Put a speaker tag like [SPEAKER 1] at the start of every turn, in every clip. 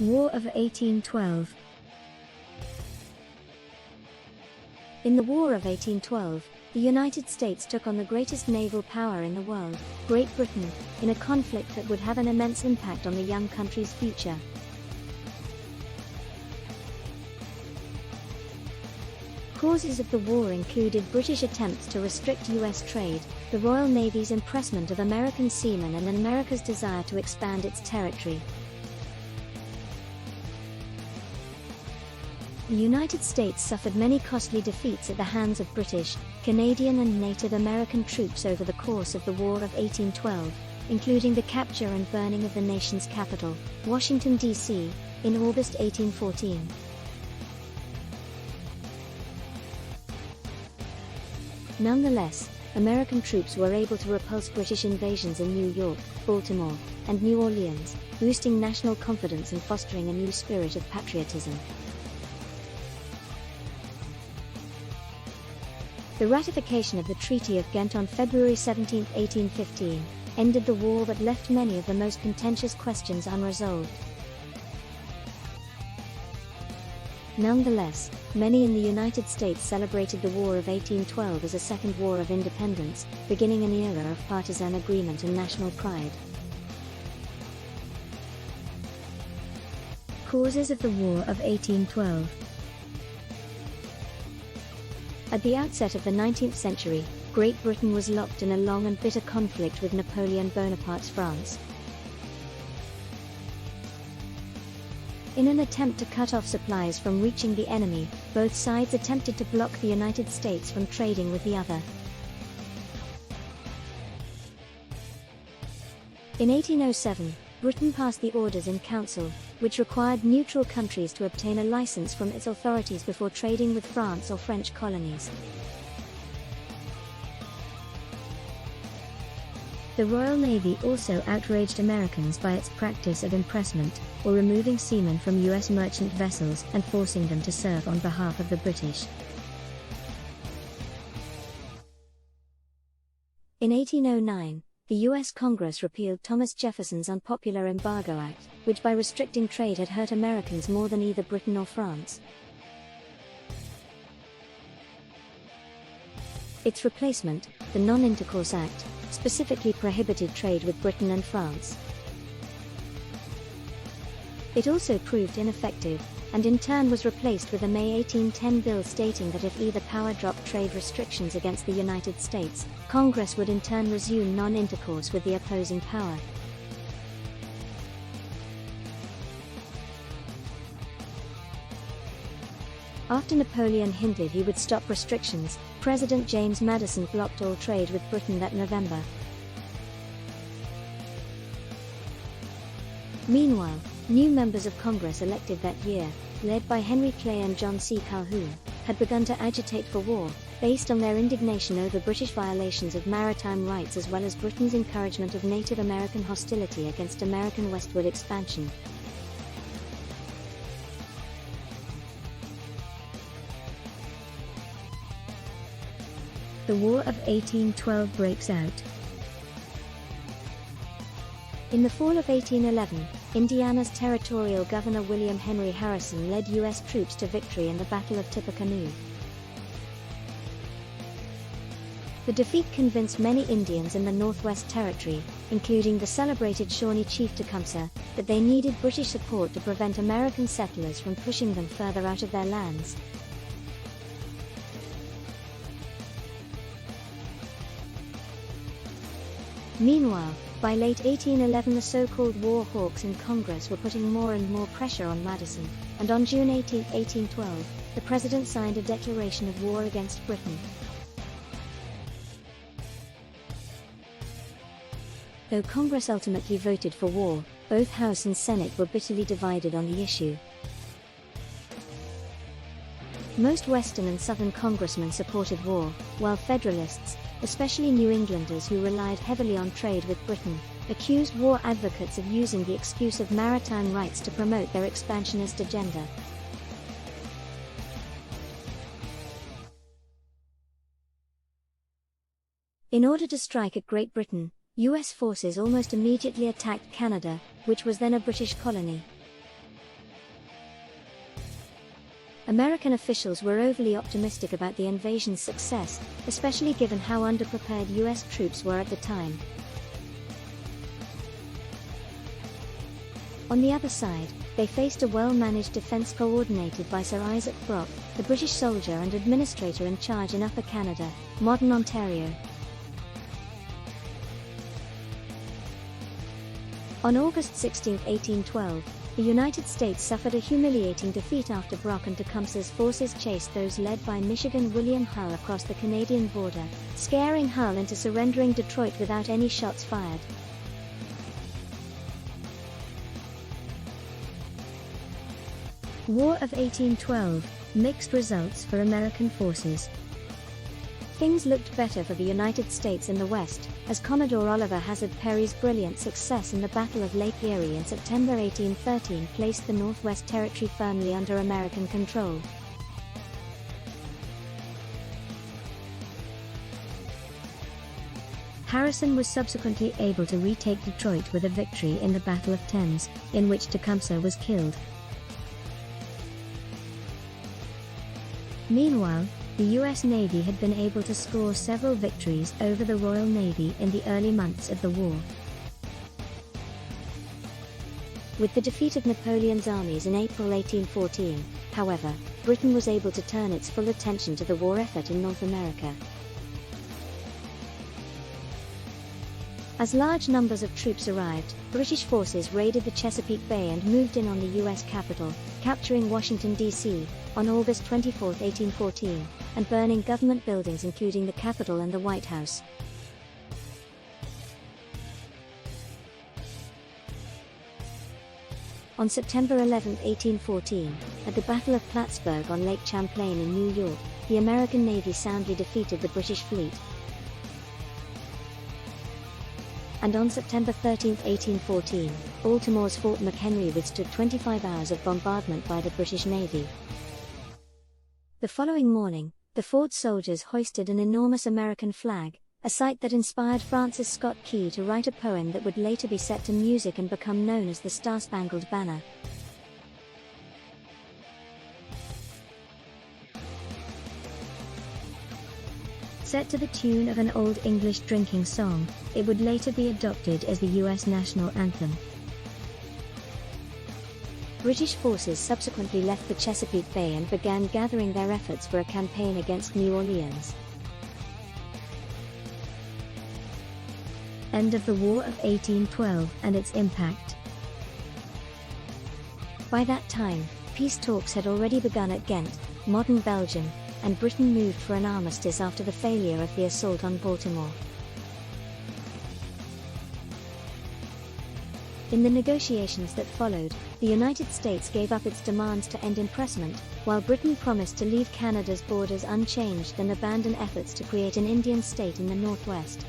[SPEAKER 1] War of 1812. In the War of 1812, the United States took on the greatest naval power in the world, Great Britain, in a conflict that would have an immense impact on the young country's future. Causes of the war included British attempts to restrict U.S. trade, the Royal Navy's impressment of American seamen, and America's desire to expand its territory. The United States suffered many costly defeats at the hands of British, Canadian and Native American troops over the course of the War of 1812, including the capture and burning of the nation's capital, Washington, D.C., in August 1814. Nonetheless, American troops were able to repulse British invasions in New York, Baltimore, and New Orleans, boosting national confidence and fostering a new spirit of patriotism. The ratification of the Treaty of Ghent on February 17, 1815, ended the war but left many of the most contentious questions unresolved. Nonetheless, many in the United States celebrated the War of 1812 as a second war of independence, beginning an era of partisan agreement and national pride. Causes of the War of 1812. At the outset of the 19th century, Great Britain was locked in a long and bitter conflict with Napoleon Bonaparte's France. In an attempt to cut off supplies from reaching the enemy, both sides attempted to block the United States from trading with the other. In 1807, Britain passed the Orders in Council, which required neutral countries to obtain a license from its authorities before trading with France or French colonies. The Royal Navy also outraged Americans by its practice of impressment, or removing seamen from U.S. merchant vessels and forcing them to serve on behalf of the British. In 1809, the U.S. Congress repealed Thomas Jefferson's unpopular Embargo Act, which by restricting trade had hurt Americans more than either Britain or France. Its replacement, the Non-Intercourse Act, specifically prohibited trade with Britain and France. It also proved ineffective, and in turn was replaced with a May 1810 bill stating that if either power dropped trade restrictions against the United States, Congress would in turn resume non-intercourse with the opposing power. After Napoleon hinted he would stop restrictions, President James Madison blocked all trade with Britain that November. Meanwhile, new members of Congress elected that year, led by Henry Clay and John C. Calhoun, had begun to agitate for war, based on their indignation over British violations of maritime rights as well as Britain's encouragement of Native American hostility against American westward expansion. The War of 1812 breaks out. In the fall of 1811, Indiana's territorial governor William Henry Harrison led U.S. troops to victory in the Battle of Tippecanoe. The defeat convinced many Indians in the Northwest Territory, including the celebrated Shawnee chief Tecumseh, that they needed British support to prevent American settlers from pushing them further out of their lands. Meanwhile, by late 1811 the so-called war hawks in Congress were putting more and more pressure on Madison, and on June 18, 1812, the president signed a declaration of war against Britain. Though Congress ultimately voted for war, both House and Senate were bitterly divided on the issue. Most Western and Southern congressmen supported war, while Federalists, especially New Englanders who relied heavily on trade with Britain, accused war advocates of using the excuse of maritime rights to promote their expansionist agenda. In order to strike at Great Britain, U.S. forces almost immediately attacked Canada, which was then a British colony. American officials were overly optimistic about the invasion's success, especially given how underprepared US troops were at the time. On the other side, they faced a well-managed defense coordinated by Sir Isaac Brock, the British soldier and administrator in charge in Upper Canada, modern Ontario. On August 16, 1812, the United States suffered a humiliating defeat after Brock and Tecumseh's forces chased those led by Michigan William Hull across the Canadian border, scaring Hull into surrendering Detroit without any shots fired. War of 1812, mixed results for American forces. Things looked better for the United States in the West, as Commodore Oliver Hazard Perry's brilliant success in the Battle of Lake Erie in September 1813 placed the Northwest Territory firmly under American control. Harrison was subsequently able to retake Detroit with a victory in the Battle of Thames, in which Tecumseh was killed. Meanwhile, the US Navy had been able to score several victories over the Royal Navy in the early months of the war. With the defeat of Napoleon's armies in April 1814, however, Britain was able to turn its full attention to the war effort in North America. As large numbers of troops arrived, British forces raided the Chesapeake Bay and moved in on the US capital, capturing Washington, D.C., on August 24, 1814, and burning government buildings including the Capitol and the White House. On September 11, 1814, at the Battle of Plattsburgh on Lake Champlain in New York, the American Navy soundly defeated the British fleet. And on September 13, 1814, Baltimore's Fort McHenry withstood 25 hours of bombardment by the British Navy. The following morning, the fort soldiers hoisted an enormous American flag, a sight that inspired Francis Scott Key to write a poem that would later be set to music and become known as the Star-Spangled Banner. Set to the tune of an Old English drinking song, it would later be adopted as the US national anthem. British forces subsequently left the Chesapeake Bay and began gathering their efforts for a campaign against New Orleans. End of the War of 1812 and its impact. By that time, peace talks had already begun at Ghent, modern Belgium, and Britain moved for an armistice after the failure of the assault on Baltimore. In the negotiations that followed, the United States gave up its demands to end impressment, while Britain promised to leave Canada's borders unchanged and abandon efforts to create an Indian state in the Northwest.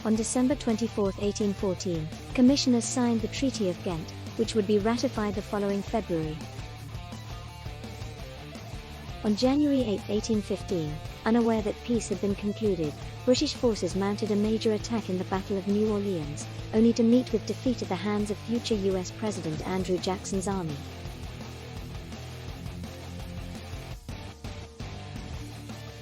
[SPEAKER 1] On December 24, 1814, commissioners signed the Treaty of Ghent, which would be ratified the following February. On January 8, 1815, unaware that peace had been concluded, British forces mounted a major attack in the Battle of New Orleans, only to meet with defeat at the hands of future US President Andrew Jackson's army.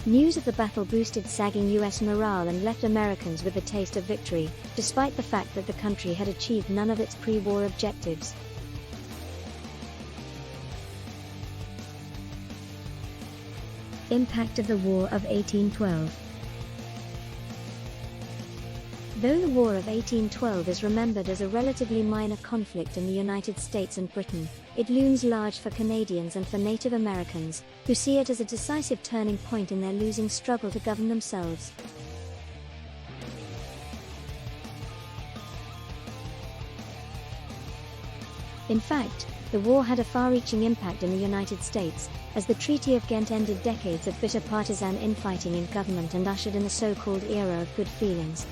[SPEAKER 1] News of the battle boosted sagging US morale and left Americans with a taste of victory, despite the fact that the country had achieved none of its pre-war objectives. Impact of the War of 1812. Though the War of 1812 is remembered as a relatively minor conflict in the United States and Britain, it looms large for Canadians and for Native Americans, who see it as a decisive turning point in their losing struggle to govern themselves. In fact, the war had a far-reaching impact in the United States, as the Treaty of Ghent ended decades of bitter partisan infighting in government and ushered in the so-called era of good feelings.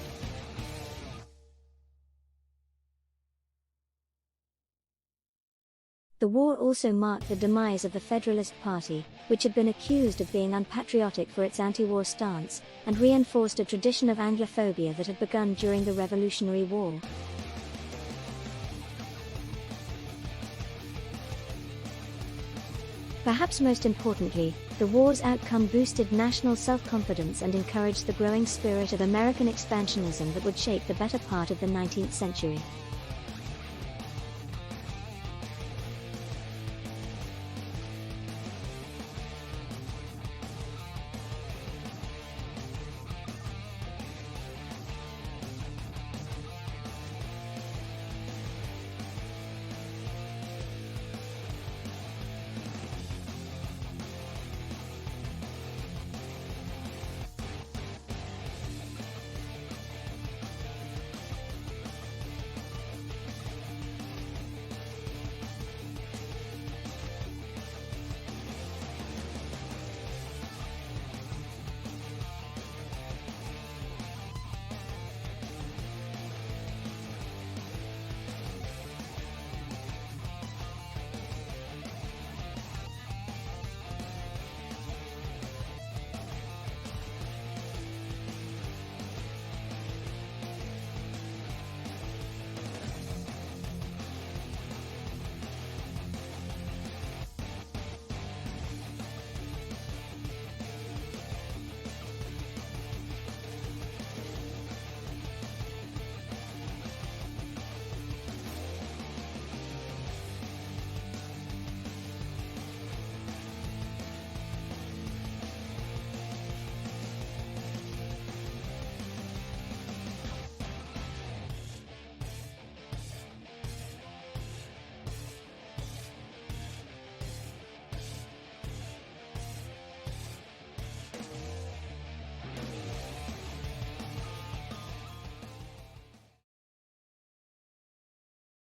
[SPEAKER 1] The war also marked the demise of the Federalist Party, which had been accused of being unpatriotic for its anti-war stance, and reinforced a tradition of Anglophobia that had begun during the Revolutionary War. Perhaps most importantly, the war's outcome boosted national self-confidence and encouraged the growing spirit of American expansionism that would shape the better part of the 19th century.